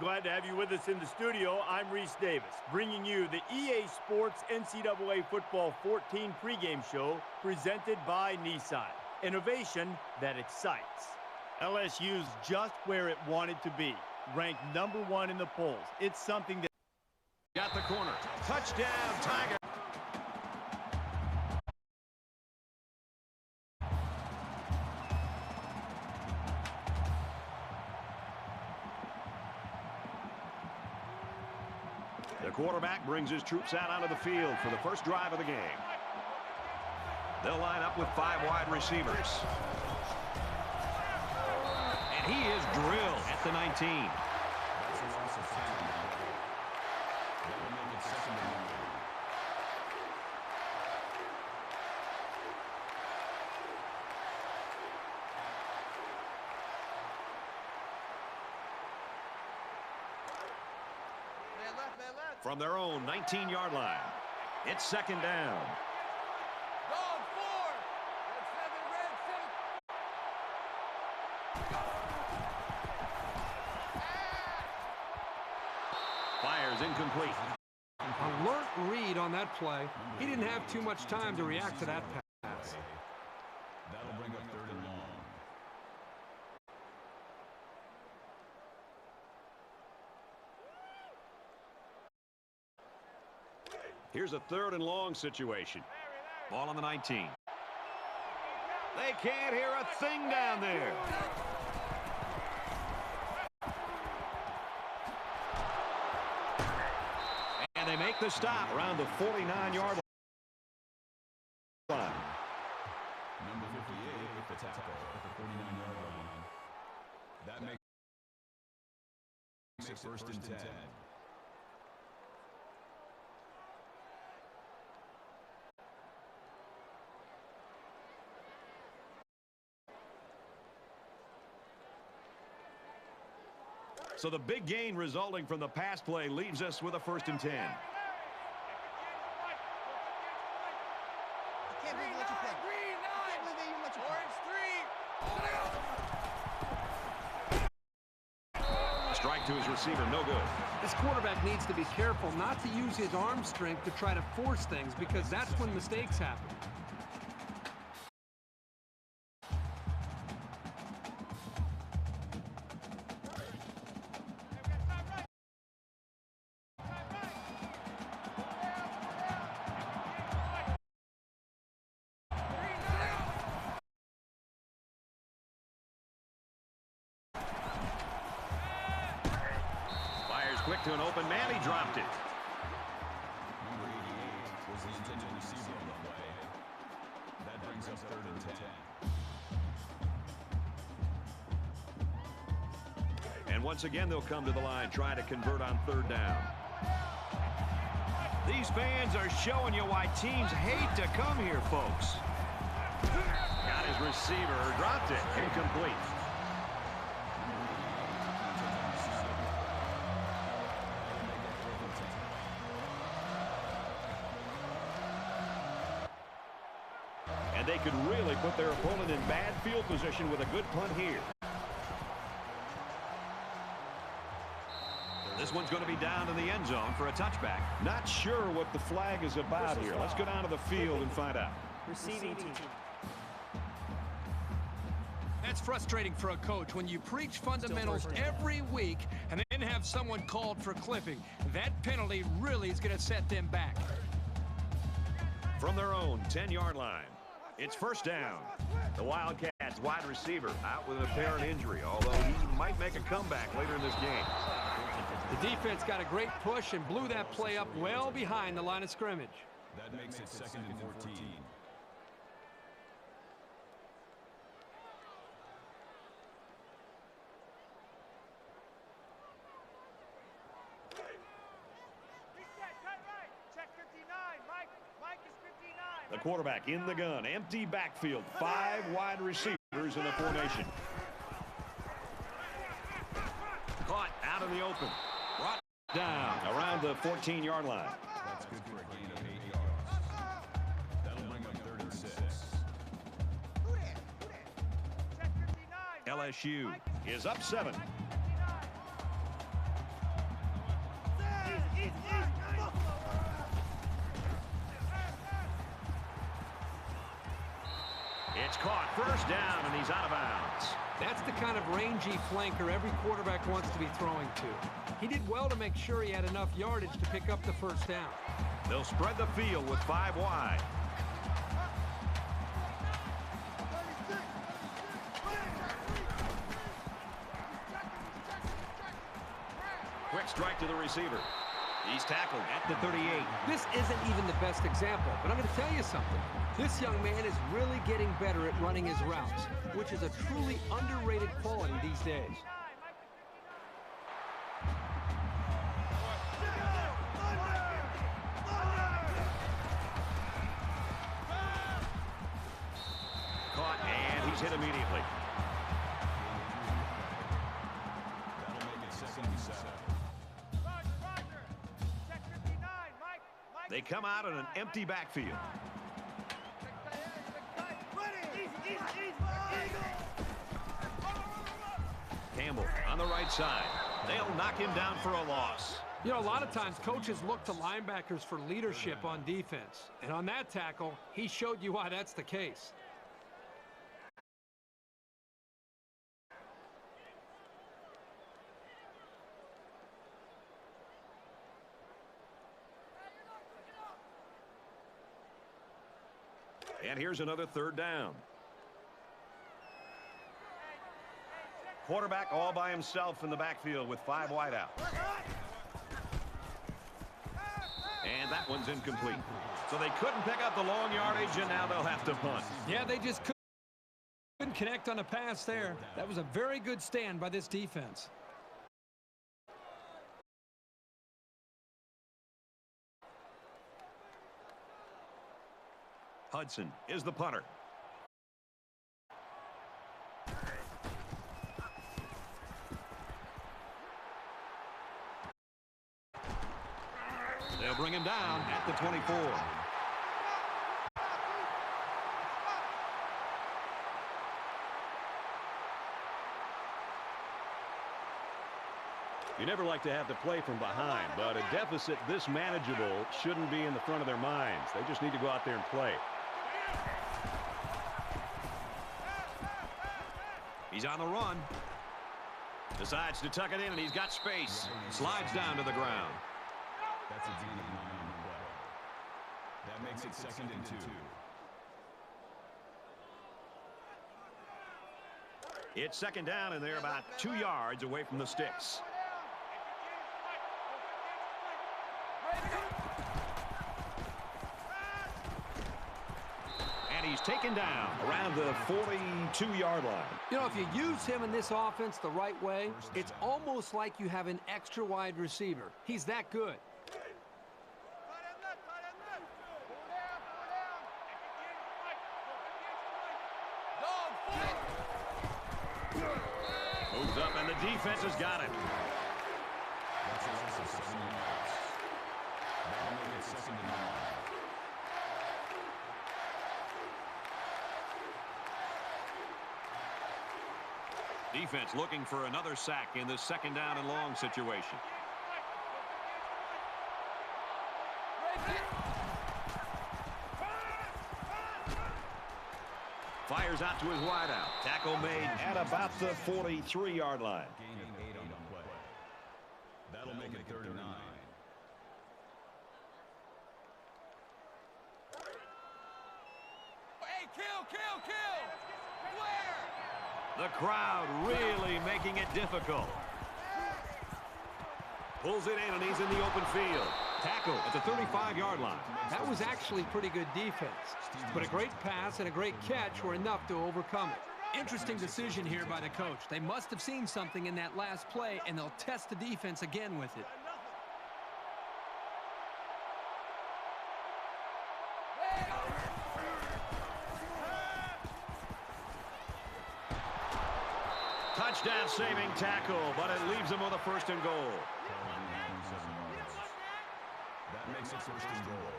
Glad to have you with us in the studio. I'm Reese Davis, bringing you the EA Sports NCAA Football 14 pregame show presented by Nissan. Innovation that excites. LSU's just where it wanted to be, ranked #1 in the polls. It's something that... Got the corner. Touchdown, Tiger. The quarterback brings his troops out onto the field for the first drive of the game. They'll line up with 5 wide receivers. And he is drilled at the 19. From their own 19-yard line, it's second down. Fires incomplete. Alert read on that play. He didn't have too much time to react to that pass. That'll bring up 3rd and long. Here's a 3rd and long situation. Ball on the 19. They can't hear a thing down there. And they make the stop around the 49-yard line. Number 58 with the tackle at the 49-yard line. That makes it 1st and 10. So the big gain resulting from the pass play leaves us with a 1st and 10. Strike to his receiver, no good. This quarterback needs to be careful not to use his arm strength to try to force things, because that's when mistakes happen. Quick to an open man, he dropped it. Number 88 was the intended receiver on the play. That brings up 3rd and 10. And once again, they'll come to the line, try to convert on 3rd down. These fans are showing you why teams hate to come here, folks. Got his receiver, dropped it, incomplete. And they could really put their opponent in bad field position with a good punt here. This one's going to be down in the end zone for a touchback. Not sure what the flag is about here. Let's go down to the field and find out. Receiving team. That's frustrating for a coach when you preach fundamentals every week and then have someone called for clipping. That penalty really is going to set them back. From their own 10-yard line, it's 1st down. The Wildcats wide receiver out with an apparent injury, although he might make a comeback later in this game. The defense got a great push and blew that play up well behind the line of scrimmage. That makes it 2nd and 14. The quarterback in the gun, empty backfield, 5 wide receivers in the formation. Caught out in the open. Brought down around the 14-yard line. That's good for a gain of 8 yards. That'll bring up 3rd and 6. LSU is up 7. It's caught. First down, and he's out of bounds. That's the kind of rangy flanker every quarterback wants to be throwing to. He did well to make sure he had enough yardage to pick up the first down. They'll spread the field with 5 wide. Quick strike to the receiver. He's tackled at the 38. This isn't even the best example, but I'm going to tell you something. This young man is really getting better at running his routes, which is a truly underrated quality these days. Caught, and he's hit immediately. That'll make it 2nd and 7. They come out in an empty backfield. Campbell on the right side. They'll knock him down for a loss. You know, a lot of times coaches look to linebackers for leadership on defense. And on that tackle, he showed you why that's the case. And here's another 3rd down. Quarterback all by himself in the backfield with 5 wide out. And that one's incomplete. So they couldn't pick up the long yardage, and now they'll have to punt. Yeah, they just couldn't connect on a pass there. That was a very good stand by this defense. Hudson is the punter. They'll bring him down at the 24. You never like to have to play from behind, but a deficit this manageable shouldn't be in the front of their minds. They just need to go out there and play. He's on the run. Decides to tuck it in, and he's got space. Slides down to the ground. That's a gain of 9 on the play. That makes it 2nd and 2. It's 2nd down, and they're about 2 yards away from the sticks. And he's taken down around the 42-yard line. You know, if you use him in this offense the right way, it's almost like you have an extra wide receiver. He's that good. Moves up, and the defense has got him. That's a loss of 7 yards. That'll make it 2nd and 9. Defense looking for another sack in this 2nd down and long situation. Fires out to his wideout. Tackle made at about the 43-yard line. Gain of 8 on the play. That'll make it 3rd and 9. Hey, kill! The crowd really making it difficult. Pulls it in, and he's in the open field. Tackle at the 35-yard line. That was actually pretty good defense. But a great pass and a great catch were enough to overcome it. Interesting decision here by the coach. They must have seen something in that last play, and they'll test the defense again with it. Touchdown saving tackle, but it leaves him with a 1st and goal. That makes it 1st and goal.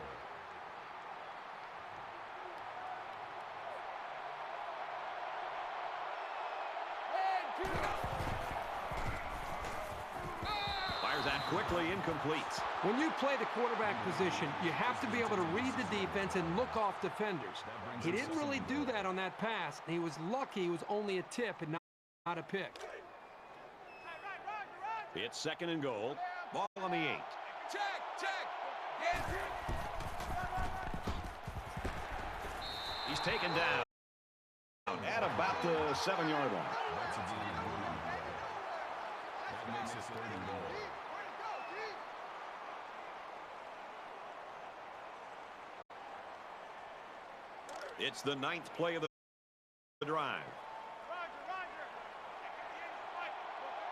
Fires that quickly incomplete. When you play the quarterback position, you have to be able to read the defense and look off defenders. He didn't really do that on that pass, and he was lucky it was only a tip and not a pick. It's second and goal. Ball on the 8. He's taken down at about the 7-yard line. That's a gain of 1 on the play. That makes it 3rd and goal. It's the 9th play of the drive.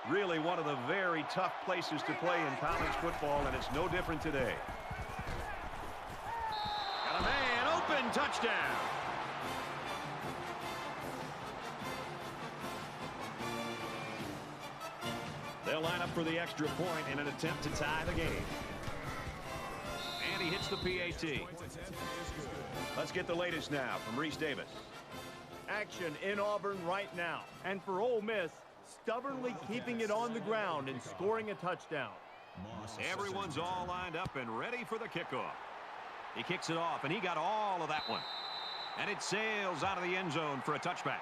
Really one of the very tough places to play in college football, and it's no different today. Got a man open, touchdown. They'll line up for the extra point in an attempt to tie the game. And he hits the PAT. Let's get the latest now from Reese Davis. Action in Auburn right now. And for Ole Miss, stubbornly keeping it on the ground and scoring a touchdown. Everyone's all lined up and ready for the kickoff. He kicks it off, and he got all of that one. And it sails out of the end zone for a touchback.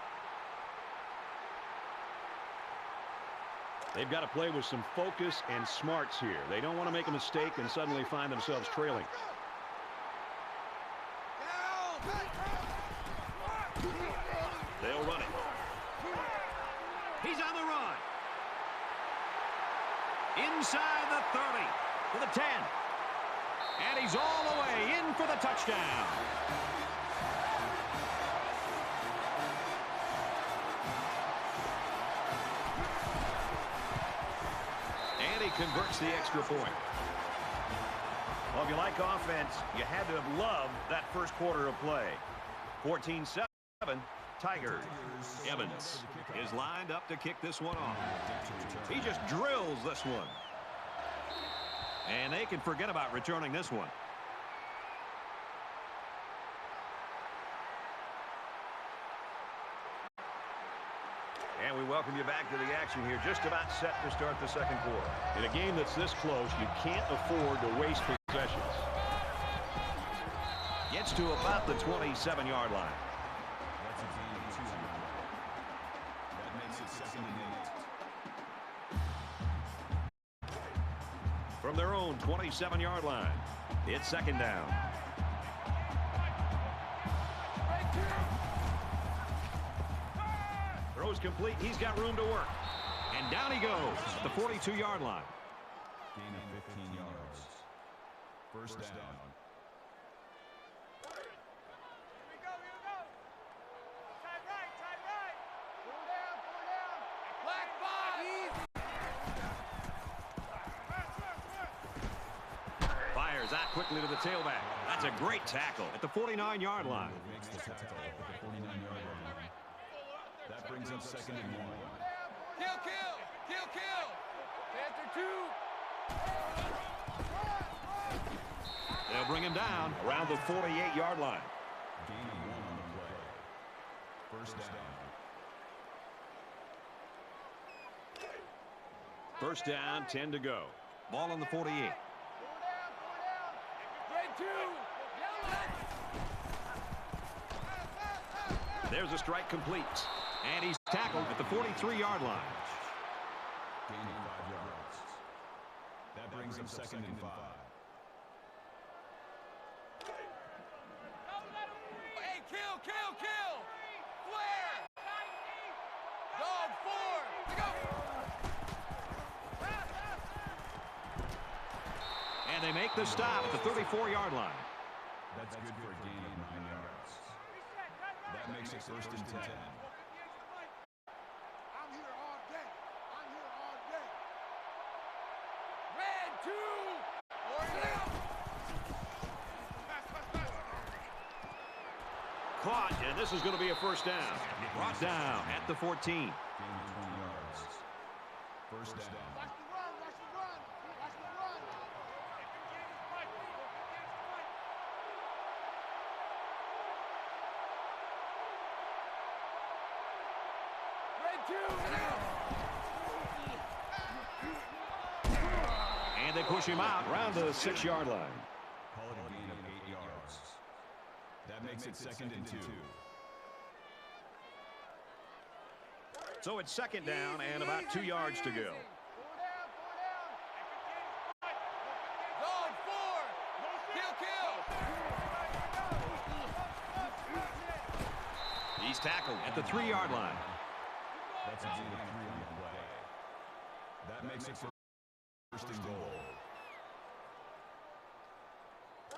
They've got to play with some focus and smarts here. They don't want to make a mistake and suddenly find themselves trailing. They'll run it. He's on the run. Inside the 30 to the 10. And he's all the way in for the touchdown. And he converts the extra point. Well, if you like offense, you had to have loved that first quarter of play. 14-7, Tigers. Evans is lined up to kick this one off. He just drills this one. And they can forget about returning this one. And we welcome you back to the action here. Just about set to start the second quarter. In a game that's this close, you can't afford to waste possessions. Gets to about the 27-yard line. That's a gain of 2 on the play. That makes it 2nd and 8. From their own 27-yard line, it's second down. Throws complete. He's got room to work. And down he goes at the 42-yard line. Gain of 15 yards. First down. Fires out quickly to the tailback. That's a great tackle at the 49-yard line. Makes the tackle at the 49-yard line. That brings up 2nd and 1. Kill. Panther 2. They'll bring him down around the 48-yard line. Gain of 1 on the play. First down. First down, 10 to go. Ball on the 48. There's a strike complete. And he's tackled at the 43-yard line. Gain of 5 yards. That brings up 2nd and 5. Hey, kill. Flare. Dog 4. Go. And they make the stop at the 34-yard line. That's good for a gain of 9 yards. That makes it 1st and 10. I'm here all day. Red 2. Caught, and this is going to be a first down. Brought down at the 14. Gain of 20 yards. First down. Watch the run. And they push him out around the 6-yard line. Call it a gain of 8 yards. That makes it 2nd and 2. So it's 2nd down and about 2 yards to go. Zone 4. Kill. He's tackled at the 3-yard line. That's a gain of 3 on the play. That makes it 1st and goal.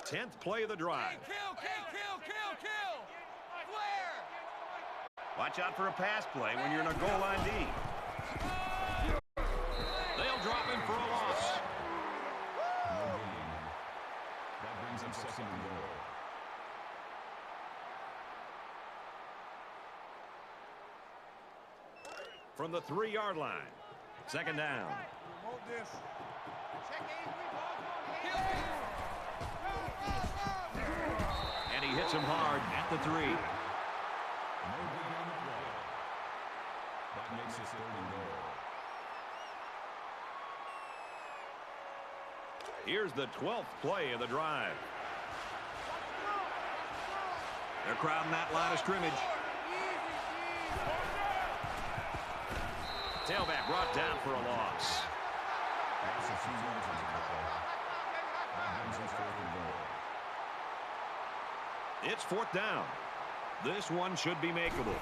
10th play of the drive. Kill. Flare. Watch out for a pass play when you're in a goal line D. They'll drop him for a loss. No gain. That brings him 2nd and goal. From the 3-yard line. 2nd down. Hold this. And he hits him hard at the 3. No gain on the play. That makes it 3rd and goal. Here's the 12th play of the drive. They're crowding that line of scrimmage. Tailback brought down for a loss. That's a few yards on the play. That brings us 4th and goal. It's 4th down. This one should be makeable.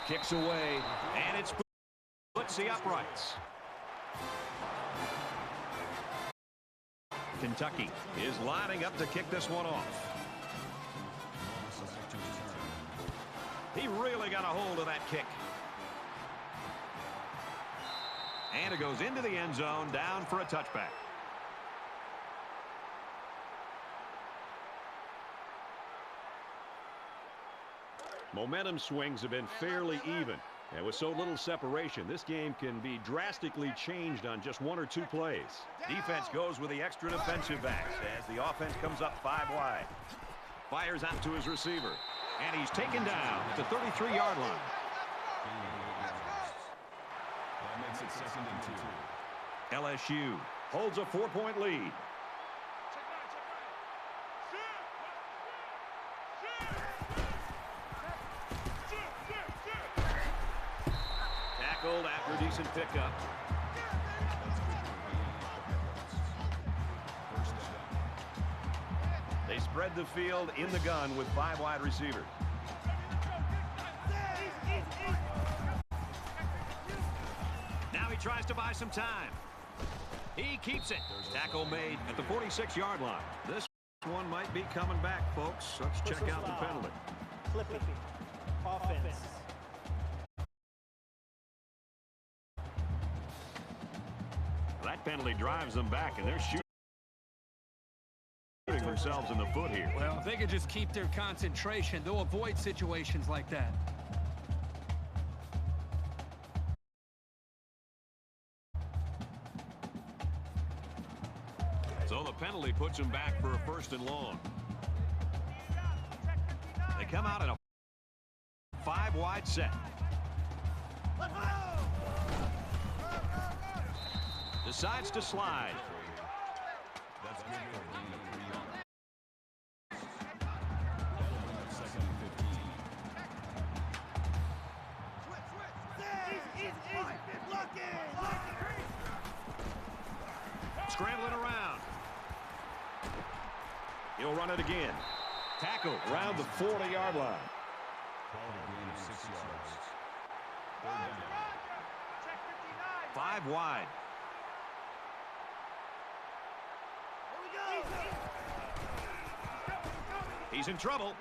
Kicks away, and it's puts the uprights. Kentucky is lining up to kick this one off. He really got a hold of that kick. And it goes into the end zone, down for a touchback. Momentum swings have been fairly even. And with so little separation, this game can be drastically changed on just 1 or 2 plays. Defense goes with the extra defensive backs as the offense comes up 5 wide. Fires out to his receiver. And he's taken down at the 33-yard line. That makes it 2nd and 2. LSU holds a 4-point lead. Tackled after a decent pickup. They spread the field in the gun with 5 wide receivers. Now he tries to buy some time. He keeps it. Tackle made at the 46-yard line. This one might be coming back, folks. Let's check out the penalty. Flipping. Offense. That penalty drives them back, and they're shooting themselves in the foot here. Well, if they could just keep their concentration, they'll avoid situations like that. So the penalty puts them back for a 1st and long. They come out in a 5-wide set. Decides to slide. That's good for a gain of 3 yards. That'll bring up 2nd and 15. Scrambling around. He'll run it again. Tackle around the 40-yard line. Call it a gain of 6 yards. 3rd down. 5 wide. He's in trouble.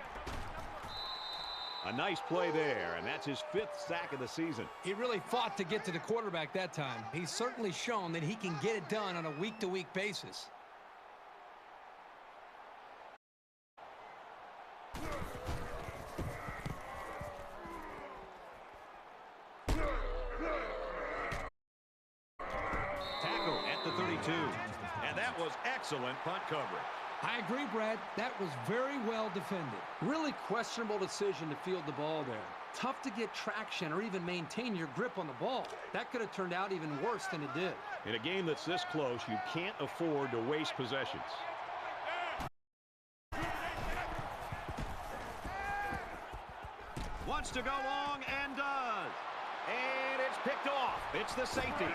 A nice play there, and that's his 5th sack of the season. He really fought to get to the quarterback that time. He's certainly shown that he can get it done on a week-to-week basis. Tackle at the 32. And that was excellent punt coverage. I agree, Brad. That was very well defended. Really questionable decision to field the ball there. tough to get traction or even maintain your grip on the ball. That could have turned out even worse than it did. In a game that's this close, you can't afford to waste possessions. Wants to go long and does. And it's picked off. It's the safety.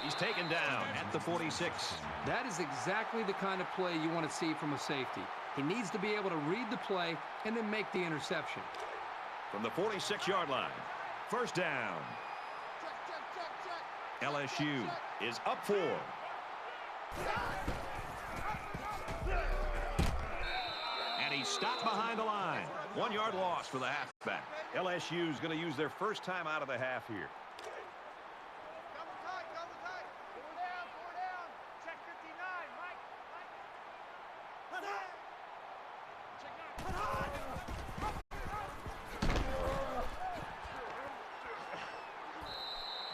He's taken down at the 46. That is exactly the kind of play you want to see from a safety. He needs to be able to read the play and then make the interception. From the 46-yard line, first down. LSU is up 4. And he's stopped behind the line. 1-yard loss for the halfback. LSU is going to use their first time out of the half here. Check 59, Mike.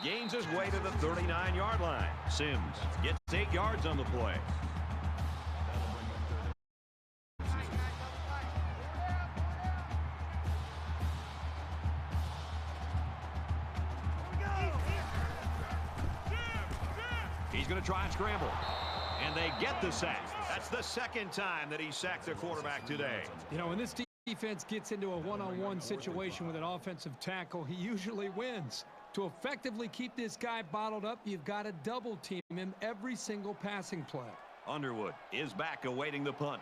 Gains his way to the 39-yard line. Sims gets 8 yards on the play. He's going to try and scramble. And they get the sack. That's the second time that he sacked the quarterback today. You know, when this defense gets into a one-on-one situation with an offensive tackle, he usually wins. To effectively keep this guy bottled up, you've got to double team him every single passing play. Underwood is back awaiting the punt.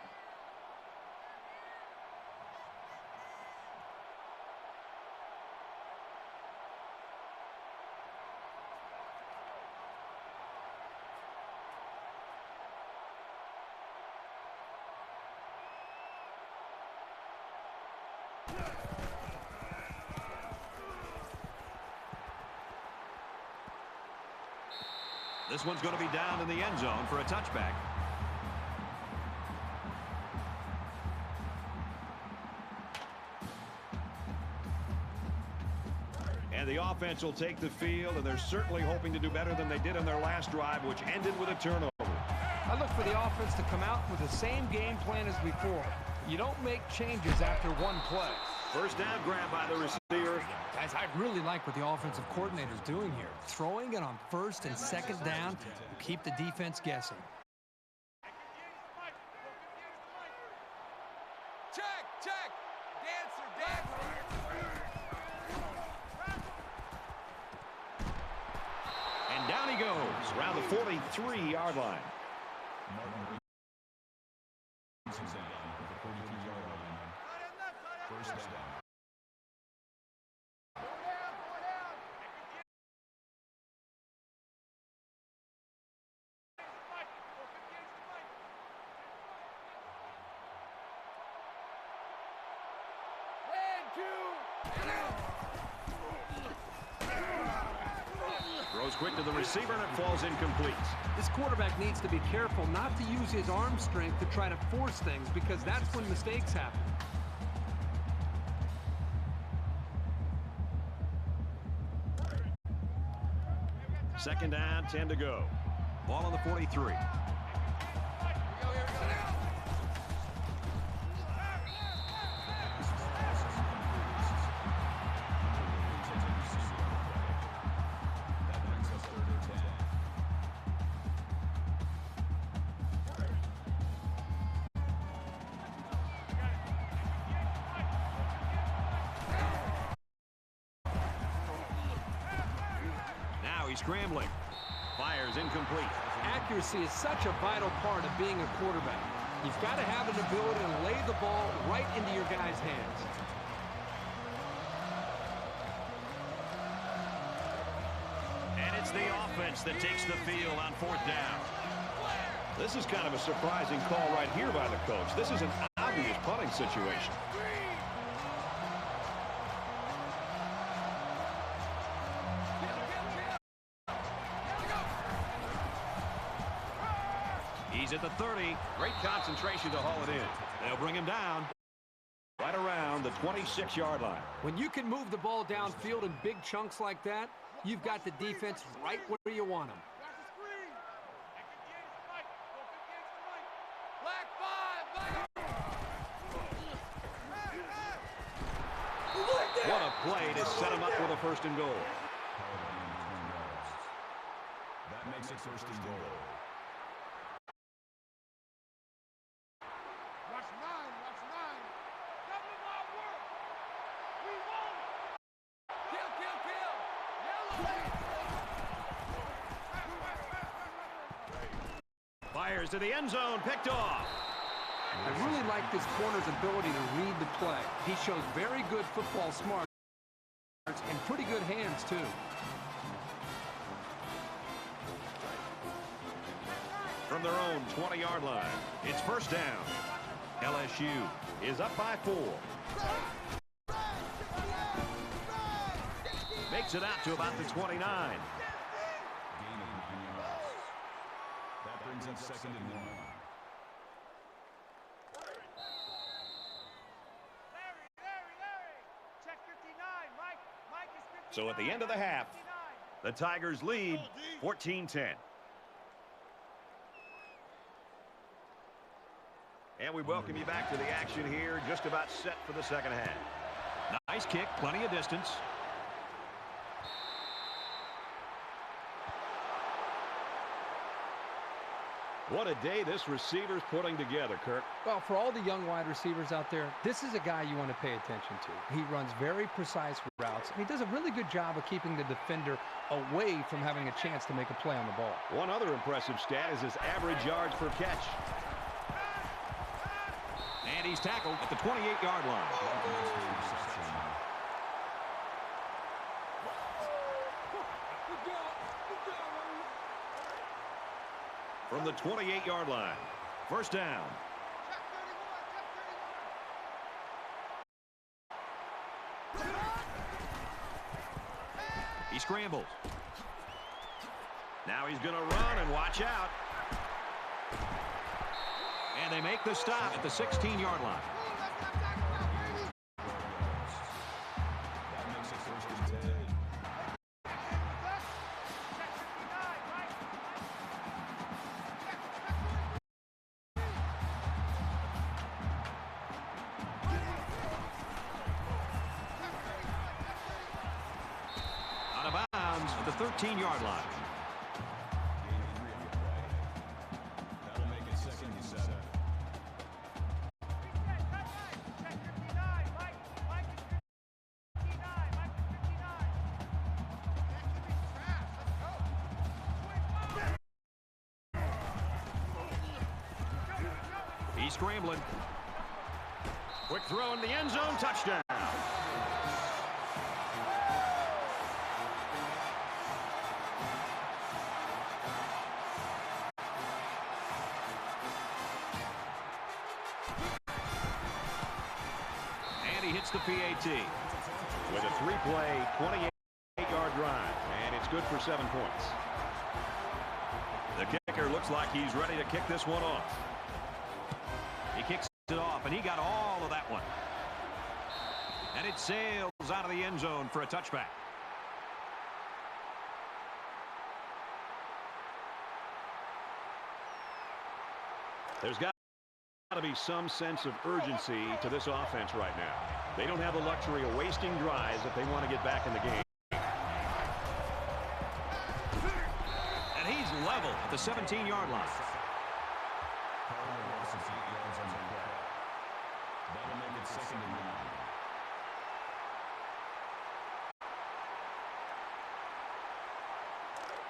This one's going to be down in the end zone for a touchback. And the offense will take the field, and they're certainly hoping to do better than they did on their last drive, which ended with a turnover. I look for the offense to come out with the same game plan as before. You don't make changes after one play. First down grab by the receiver. Guys, I really like what the offensive coordinator's doing here. Throwing it on first and second down will keep the defense guessing. Check. Dancer. And down he goes around the 43-yard line. First down. Throws quick to the receiver, and it falls incomplete. This quarterback needs to be careful not to use his arm strength to try to force things, because that's when mistakes happen. Second down, 10 to go. Ball on the 43. Scrambling. Fires incomplete. Accuracy is such a vital part of being a quarterback. You've got to have an ability to lay the ball right into your guys' hands. And it's the offense that takes the field on fourth down. This is kind of a surprising call right here by the coach. This is an obvious punting situation. He's at the 30. Great concentration to haul it in. They'll bring him down right around the 26-yard line. When you can move the ball downfield in big chunks like that, you've got the defense right where you want them. What a play to set him up with a first and goal. That makes it first and goal. Watch 9, watch 9. Double my work. We won. Kill, kill, kill. Yellow. Fires to the end zone, picked off. I really like this corner's ability to read the play. He shows very good football smarts and pretty good hands, too. From their own 20-yard line, it's first down. LSU is up by 4. Makes it out to about the 29. Gain of 9 yards. That brings up second and 1. Check 59, Mike. Mike is 59. So at the end of the half, 59. the Tigers lead 14-10. And we welcome you back to the action here, just about set for the second half. Nice kick, plenty of distance. What a day this receiver's putting together, Kirk. Well, for all the young wide receivers out there, this is a guy you want to pay attention to. He runs very precise routes, and he does a really good job of keeping the defender away from having a chance to make a play on the ball. One other impressive stat is his average yards per catch. And he's tackled at the 28-yard line. From the 28-yard line, first down. Check 31, check 31. He scrambles. Now he's going to run and watch out. And they make the stop at the 16-yard line. That makes it first and 10. Check 59, Mike. Out of bounds at the 13-yard line. That'll make it second and 7. Check 59, Mike. Mike is 59. Mike is 59. That could be trash. Let's go. He's scrambling. Quick throw in the end zone, touchdown. And he hits the PAT with a 3-play, 28-yard drive, and it's good for 7 points. The kicker looks like he's ready to kick this one off. He kicks it off, and he got all of that one. And it sails out of the end zone for a touchback. There's got to be some sense of urgency to this offense right now. They don't have the luxury of wasting drives if they want to get back in the game. And he's level at the 17-yard line. Loss of 8 yards on the play. That'll make it second and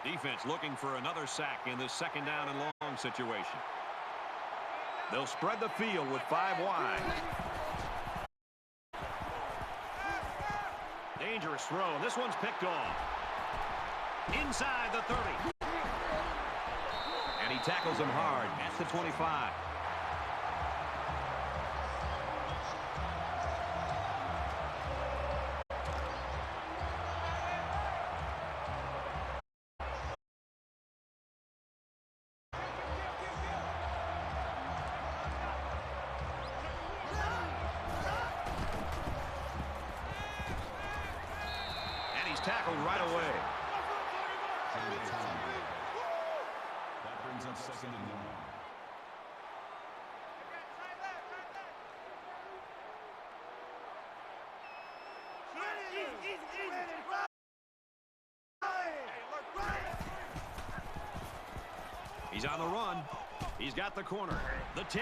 9. Defense looking for another sack in this second down and long situation. They'll spread the field with 5 wide. Dangerous throw. And this one's picked off. Inside the 30. And he tackles him hard at the 25. Tackled right away. That brings up second and 1. He's on the run. He's got the corner. The 10.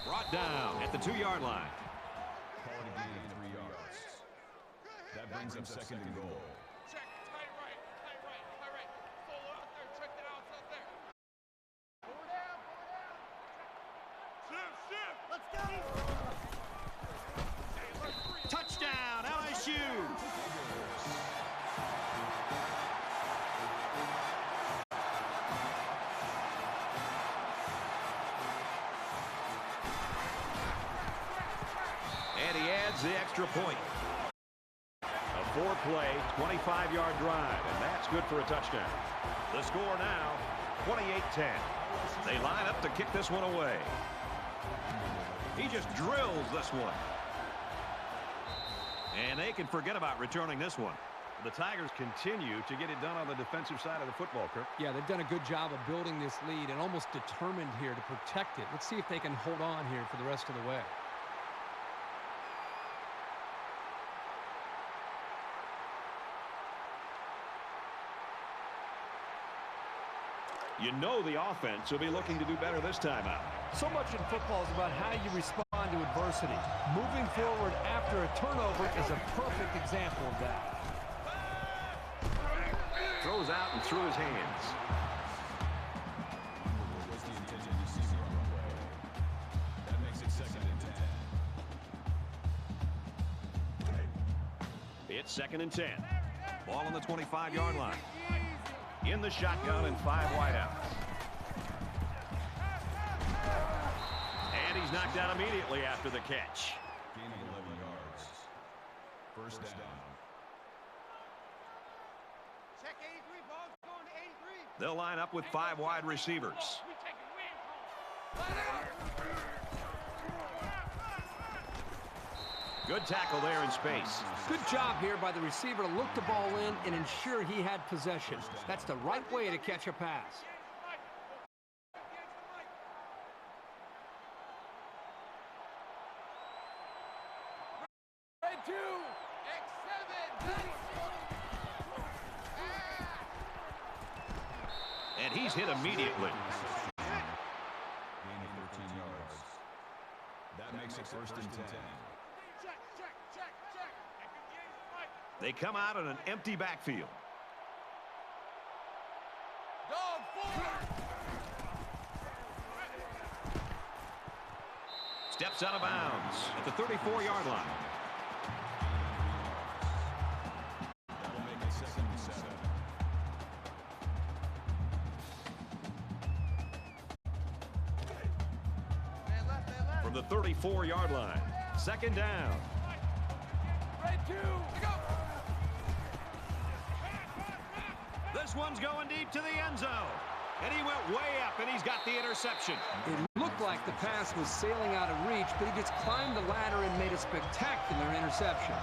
Brought down at the 2-yard line. Call it a gain of 3 yards. That brings up second and goal. Check, tight right, tight right, tight right. Solo out there, check the outs out there. Pull down, shift. Let's go. Touchdown, LSU. And he adds the extra point. A 4-play, 25-yard drive, and that's good for a touchdown. The score now, 28-10. They line up to kick this one away. He just drills this one. And they can forget about returning this one. The Tigers continue to get it done on the defensive side of the football, Kirk. Yeah, they've done a good job of building this lead and almost determined here to protect it. Let's see if they can hold on here for the rest of the way. You know the offense will be looking to do better this time out. So much in football is about how you respond to adversity. Moving forward after a turnover is a perfect example of that. Throws out and through his hands. Was the intended receiver on the play. That makes it second and 10. It's second and 10. Ball on the 25-yard line. In the shotgun and 5 wideouts. And he's knocked out immediately after the catch. Gain of 11 yards. First down. Check 83, ball's going to 83. They'll line up with 5 wide receivers. We taking wins home. Good tackle there in space. Good job here by the receiver to look the ball in and ensure he had possession. That's the right way to catch a pass. Red 2, X7, And he's hit immediately. Gain of 13 yards. That makes it first and 10. check. They come out in an empty backfield. Dog forward. Steps out of bounds at the 34-yard line. That'll make it second and 7. Man left. From the 34-yard line. Second down. Red 2, go. This one's going deep to the end zone. And he went way up, and he's got the interception. It looked like the pass was sailing out of reach, but he just climbed the ladder and made a spectacular interception.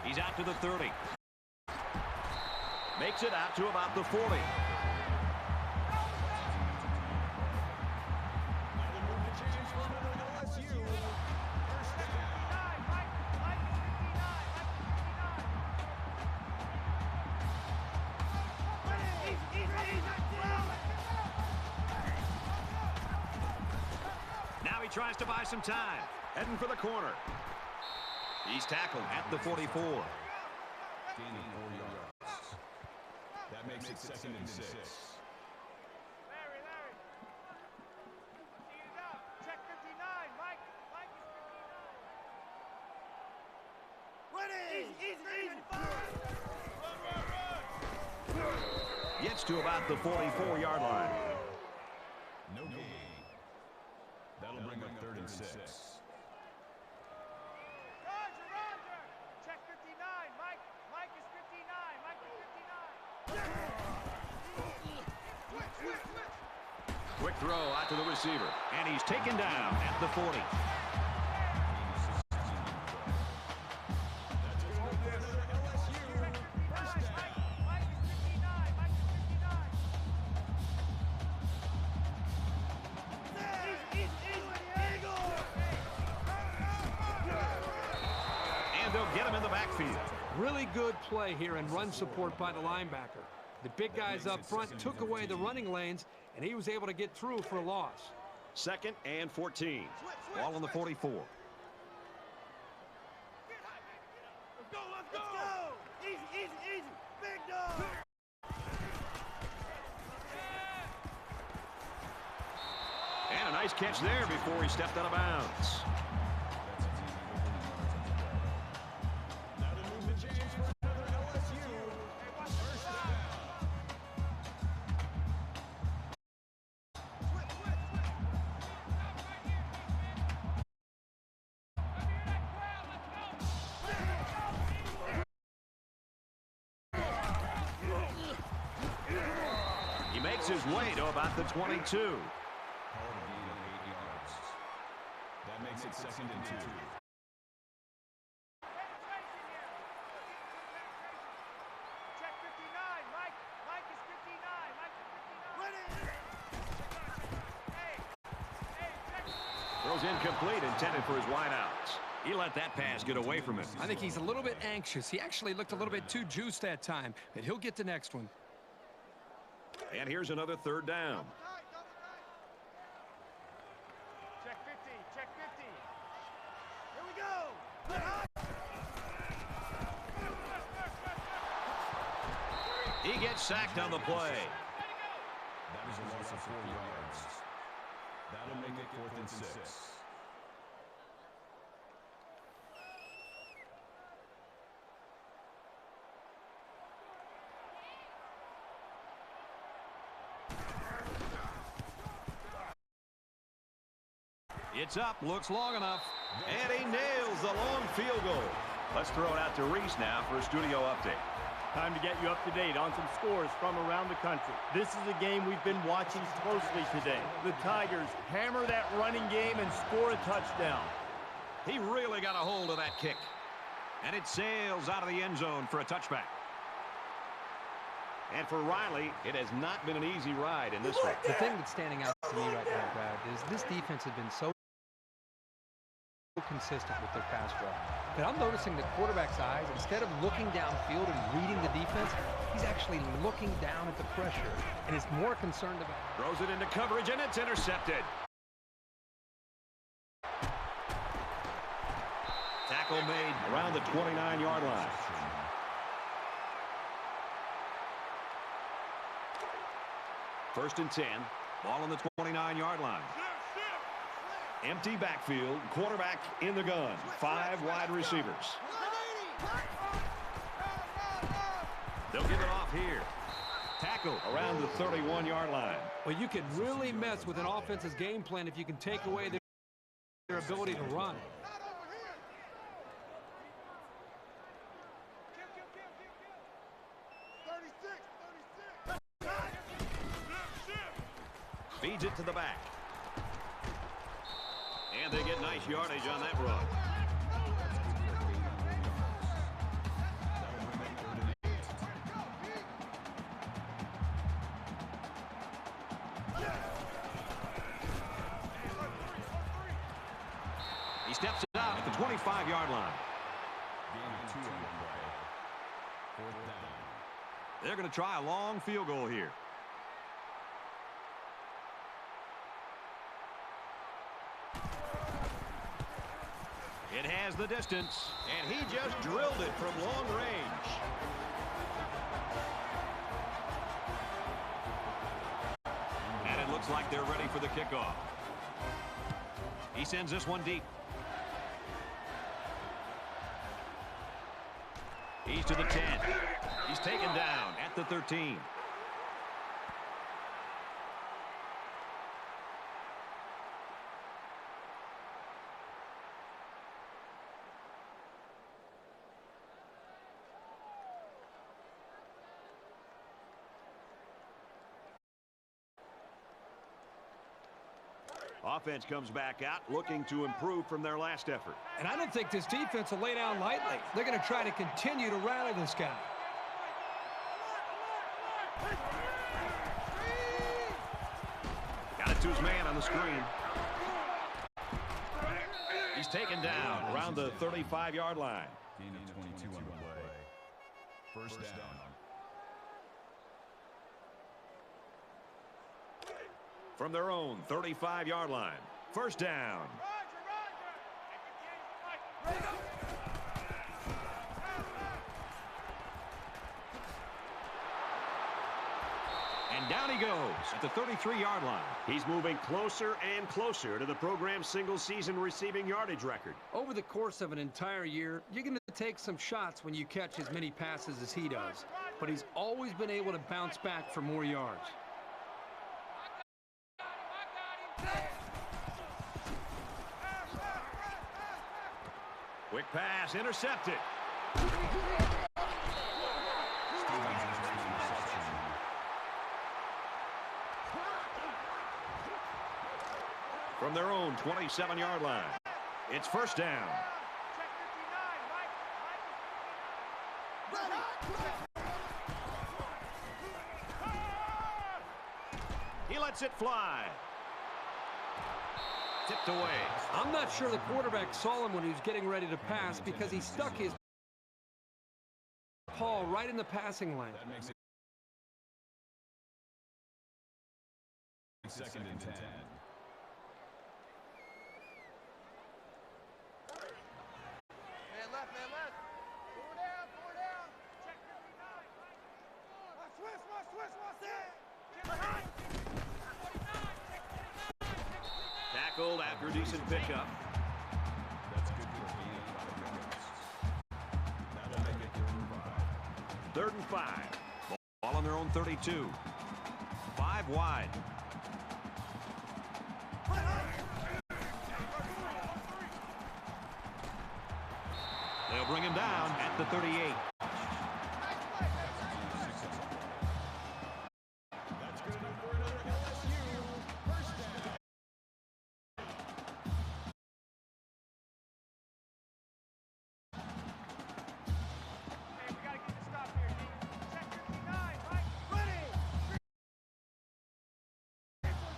He's out to the 30. Makes it out to about the 40. Now he tries to buy some time. Heading for the corner. He's tackled at the 44. Gain of 4 yards. That makes it second and 6. Larry. Eat it out. Check 59, Mike. Mike is 59. Gets to about the 44-yard line. No gain. That'll bring up third and 6. Roger. Check 59. Quick throw out to the receiver. And he's taken down at the 40. And they'll get him in the backfield. Really good play here and run support by the linebacker. The big guys up front took away the running lanes, and he was able to get through for a loss. 2nd and 14. Ball on the 44. Let's go, let's go! Easy, easy, easy! Big dog! And a nice catch there before he stepped out of bounds. Now to move the chains for another LSU. First down. He makes his way to about the 22. Call it a gain of 8 yards. That makes it 2nd and 2. Check 59, Mike. Mike is 59. Mike is 59. Hey, check. Throws incomplete, intended for his wideouts. He let that pass get away from him. I think he's a little bit anxious. He actually looked a little bit too juiced that time, but he'll get the next one. And here's another 3rd down. Check 50, check 50. Here we go. He gets sacked on the play. That is a loss of 4 yards. That'll make it 4th and 6. It's up, looks long enough, and he nails the long field goal. Let's throw it out to Reese now for a studio update. Time to get you up to date on some scores from around the country. This is a game we've been watching closely today. The Tigers hammer that running game and score a touchdown. He really got a hold of that kick. And it sails out of the end zone for a touchback. And for Riley, it has not been an easy ride in this one. The thing that's standing out to me right now, Brad, is this defense has been so consistent with their pass rush. But I'm noticing the quarterback's eyes, instead of looking downfield and reading the defense, he's actually looking down at the pressure and is more concerned about. Throws it into coverage, and it's intercepted. Tackle made around the 29-yard line. First and 10. Ball on the 29-yard line. Empty backfield. Quarterback in the gun. 5 wide receivers. They'll give it off here. Tackle around the 31-yard line. Well, you can really mess with an offense's game plan if you can take away their ability to run. Feeds it to the back. And they get nice yardage on that run. He steps it out at the 25-yard line. Gain of 2 on the play. 4th down. They're going to try a long field goal here. It has the distance, and he just drilled it from long range. And it looks like they're ready for the kickoff. He sends this one deep. He's to the 10. He's taken down at the 13. Offense comes back out looking to improve from their last effort. And I don't think this defense will lay down lightly. They're going to try to continue to rattle this guy. Got it to his man on the screen. He's taken down around the 35-yard line. Gain of 22 on the play. First down. From their own 35-yard line. First down. And down he goes at the 33-yard line. He's moving closer and closer to the program's single-season receiving yardage record. Over the course of an entire year, you're going to take some shots when you catch as many passes as he does. But he's always been able to bounce back for more yards. Quick pass, intercepted. From their own 27-yard line. It's first down. He lets it fly. Tipped away. I'm not sure the quarterback saw him when he was getting ready to pass because he stuck his paw right in the passing lane. That makes it second and 10. Man left, man left. Four down, four down. Check 59. Watch Swiss, watch Swiss, watch that. Tackled after a decent pickup. That's good for a gain of 5 yards. That'll make it 3rd and 5. Ball on their own 32. 5 wide. They'll bring him down at the 38. That's good enough for another LSU first down. Hey, we gotta get the stop here, D. Check 59, Mike. Ready.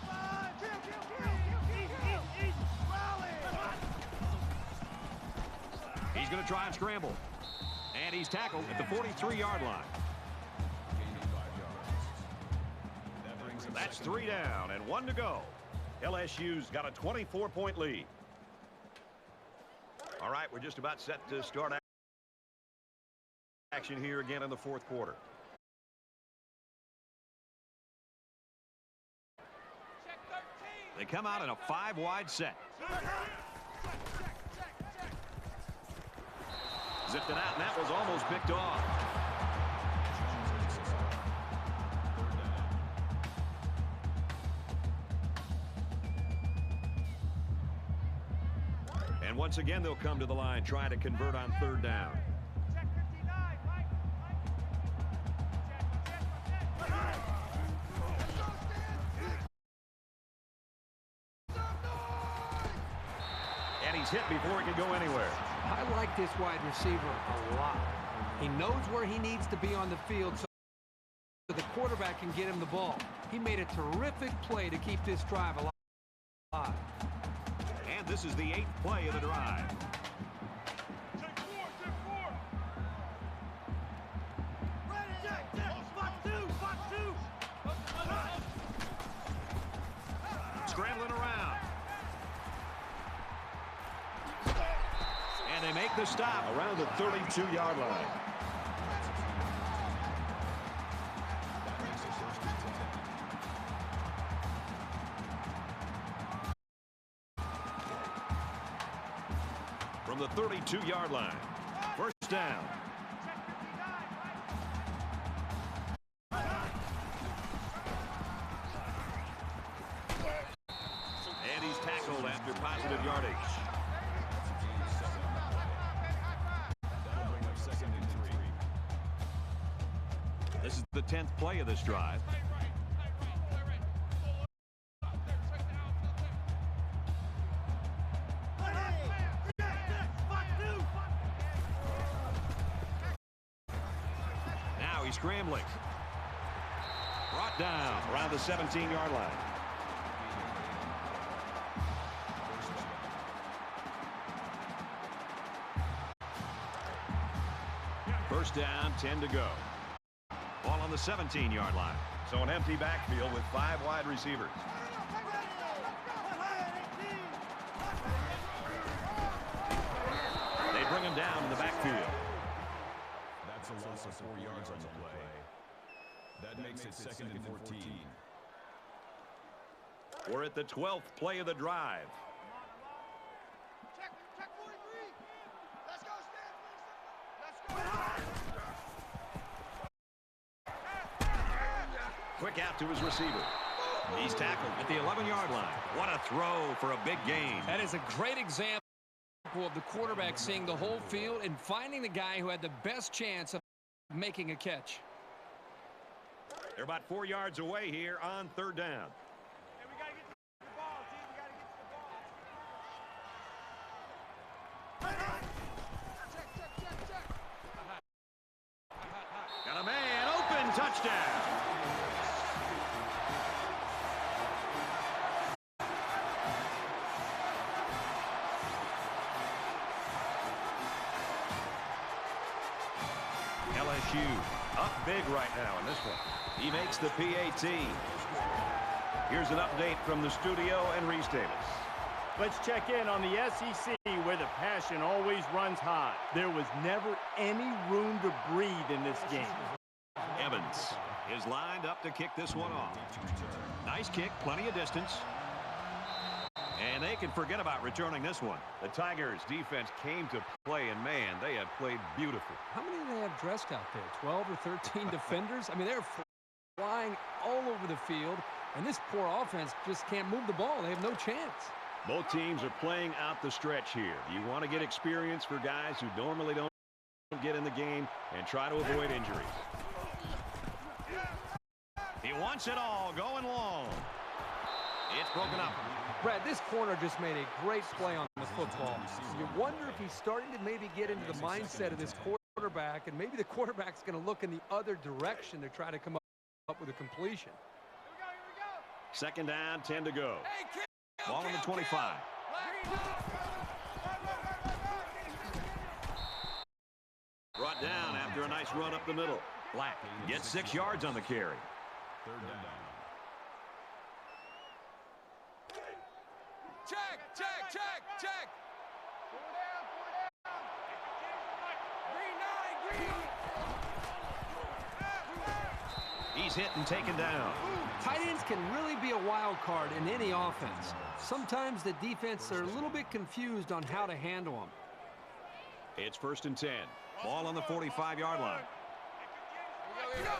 5. Easy. Rally. He's going to try and scramble. And he's tackled at the 43-yard line. Gain of 5 yards. That brings him That's second 3 down and 1 to go. LSU's got a 24-point lead. All right, we're just about set to start action here again in the 4th quarter. Check 13. They come out in a 5-wide set. Zipped it out, and that was almost picked off. And once again, they'll come to the line, trying to convert on 3rd down. Check 59, Mike. And he's hit before he can go anywhere. I like this wide receiver a lot. He knows where he needs to be on the field so the quarterback can get him the ball. He made a terrific play to keep this drive alive. And this is the 8th play of the drive. Check 4. Ready. Check. Spot 2. Scrambling around. And they make the stop around the 32-yard line. From the 32-yard line. First down. And he's tackled after positive yardage. That'll bring up second and 3. This is the 10th play of this drive. Brought down around the 17-yard line. First down, 10 to go. Ball on the 17-yard line. So an empty backfield with 5 wide receivers. They bring him down in the backfield. That's a loss of 4 yards on the play. That makes it 2nd and 14. We're at the 12th play of the drive. Check 43. Let's go, Stan. Let's go. Quick out to his receiver. He's tackled at the 11-yard line. What a throw for a big gain. That is a great example of the quarterback seeing the whole field and finding the guy who had the best chance of making a catch. They're about 4 yards away here on 3rd down. Hey, we got to get to the ball, G. We got to get to the ball. Check. Got a man open. Touchdown. LSU up big right now in this one. He makes the PAT. Here's an update from the studio and Reese Davis. Let's check in on the SEC, where the passion always runs high. There was never any room to breathe in this game. Evans is lined up to kick this one off. Nice kick, plenty of distance. And they can forget about returning this one. The Tigers defense came to play, and man, they have played beautiful. How many do they have dressed out there? 12 or 13 defenders? I mean, they're flying all over the field, and this poor offense just can't move the ball. They have no chance. Both teams are playing out the stretch here. You want to get experience for guys who normally don't get in the game and try to avoid injuries. He wants it all going long. It's broken up. Brad, this corner just made a great play on the football. You wonder if he's starting to maybe get into the mindset of this quarterback, and maybe the quarterback's going to look in the other direction to try to come up with a completion. Here we go. 2nd down, 10 to go. Ball on the 25. Brought down after a nice run up the middle. Black gets 6 yards on the carry. 3rd down. Check. 4 down. Green. He's hit and taken down. Tight ends can really be a wild card in any offense. Sometimes the defense are a little bit confused on how to handle them. It's 1st and 10. Ball on the 45-yard line. Here we go.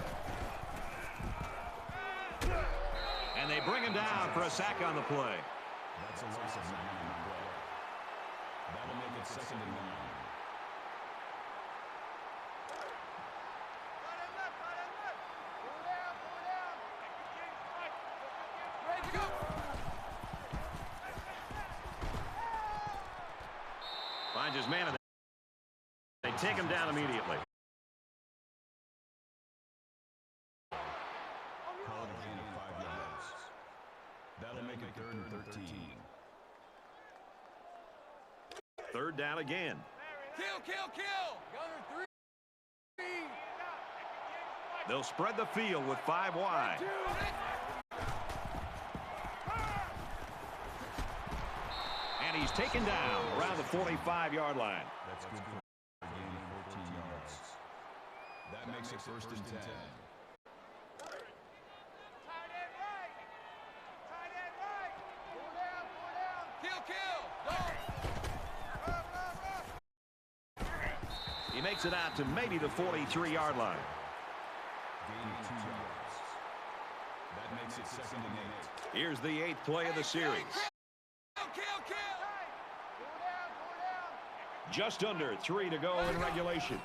And they bring him down for a sack on the play. That's a loss of 9 on the play. That'll make it 2nd and 9. Right and left. 4 down. Ready to go. Finds his man. They take him down immediately. Call it a gain of 5 yards. That'll make it 3rd and 13. 3rd down again. Kill. Gunner 3. They'll spread the field with 5 wide. And he's taken down around the 45-yard line. That's good for a gain of 14 yards. That makes it 1st and 10. Tight end right. 4 down. Kill. He makes it out to maybe the 43-yard line. Gain of 2 yards. That makes it 2nd and 8. Here's the 8th play of the series. Kill. 4 down. Just under 3 to go in regulation.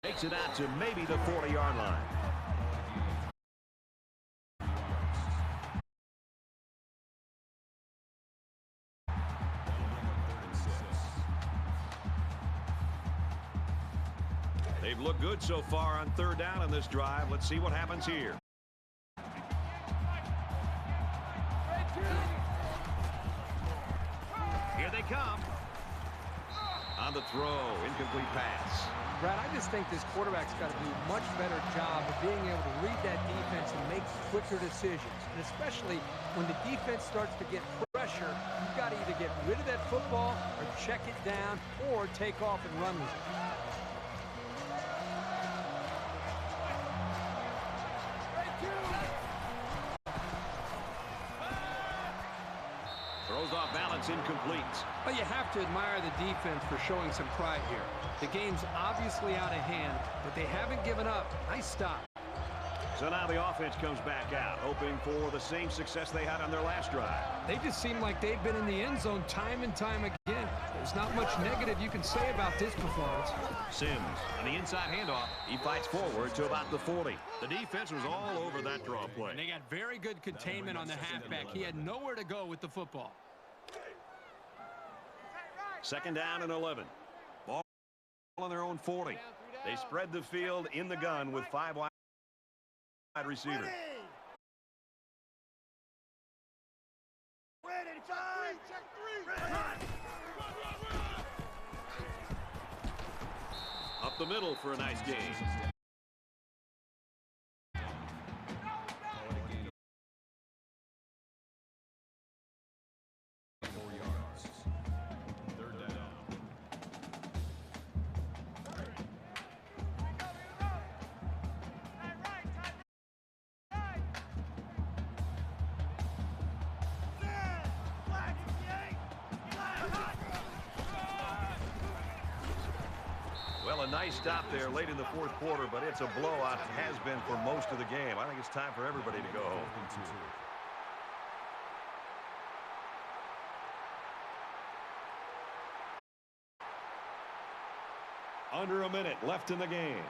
Makes it out to maybe the 40-yard line. They've looked good good so far on third down on this drive. Let's see what happens here. Here they come. On the throw, incomplete pass. Brad, I just think this quarterback's got to do a much better job of being able to read that defense and make quicker decisions. And especially when the defense starts to get pressure, you've got to either get rid of that football or check it down or take off and run with it. Throws off balance, incomplete. Well, you have to admire the defense for showing some pride here. The game's obviously out of hand, but they haven't given up. Nice stop. So now the offense comes back out, hoping for the same success they had on their last drive. They just seem like they've been in the end zone time and time again. There's not much negative you can say about this performance. Sims on the inside handoff. He fights forward to about the 40. The defense was all over that draw play. And they got very good containment on the halfback. He had nowhere to go with the football. Second down and 11. Ball on their own 40. They spread the field in the gun with 5 wide receivers. Up the middle for a nice game. Well, a nice stop there late in the fourth quarter, but it's a blowout. It has been for most of the game. I think it's time for everybody to go home. Under a minute left in the game.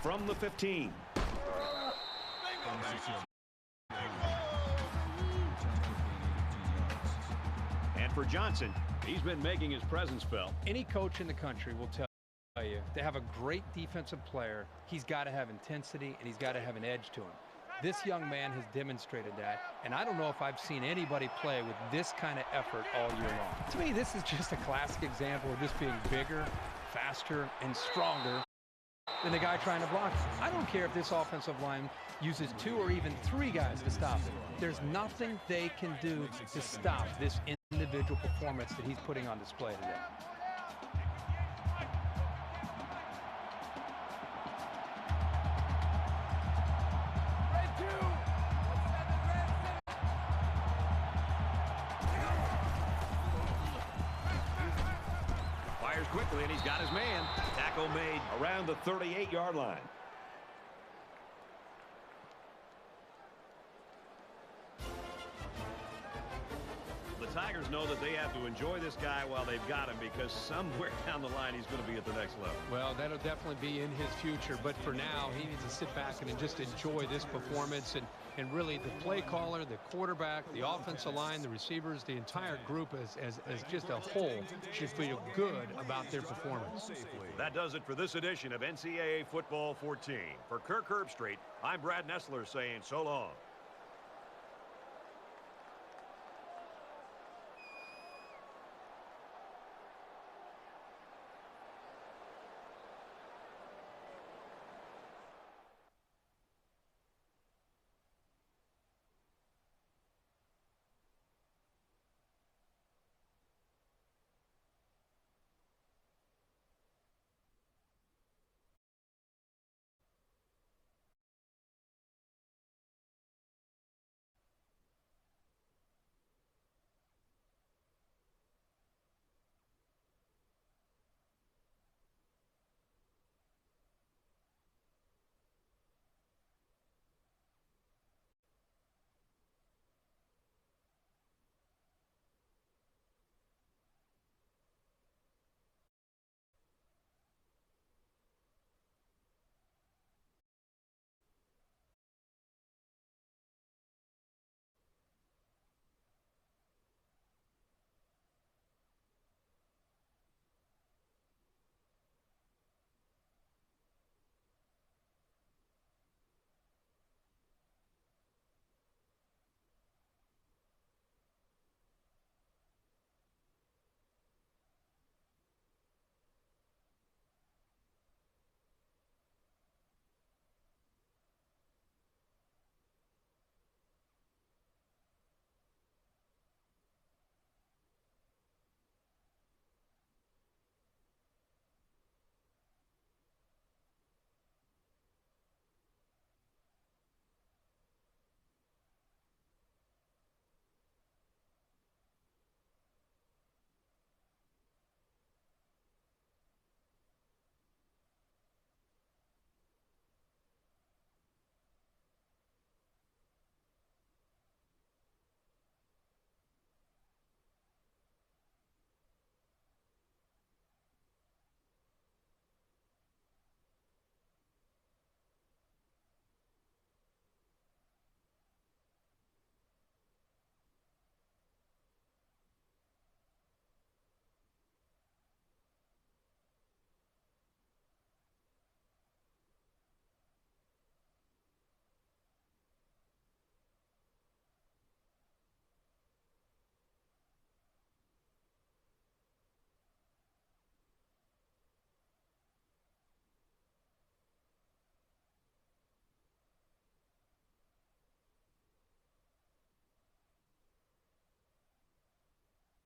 From the 15. And for Johnson, he's been making his presence felt. Any coach in the country will tell you to have a great defensive player, he's got to have intensity and he's got to have an edge to him. This young man has demonstrated that, and I don't know if I've seen anybody play with this kind of effort all year long. To me, this is just a classic example of just being bigger, faster, and stronger than the guy trying to block him. I don't care if this offensive line uses 2 or even 3 guys to stop him. There's nothing they can do to stop this individual performance that he's putting on display today. Fires quickly, and he's got his man. Tackle made around the 38-yard line. The Tigers know that they have to enjoy this guy while they've got him, because somewhere down the line he's going to be at the next level. Well, that'll definitely be in his future, but for now he needs to sit back and just enjoy this performance, and really the play caller, the quarterback, the offensive line, the receivers, the entire group as just a whole should feel good about their performance. That does it for this edition of NCAA Football 14. For Kirk Herbstreit, I'm Brad Nessler saying so long.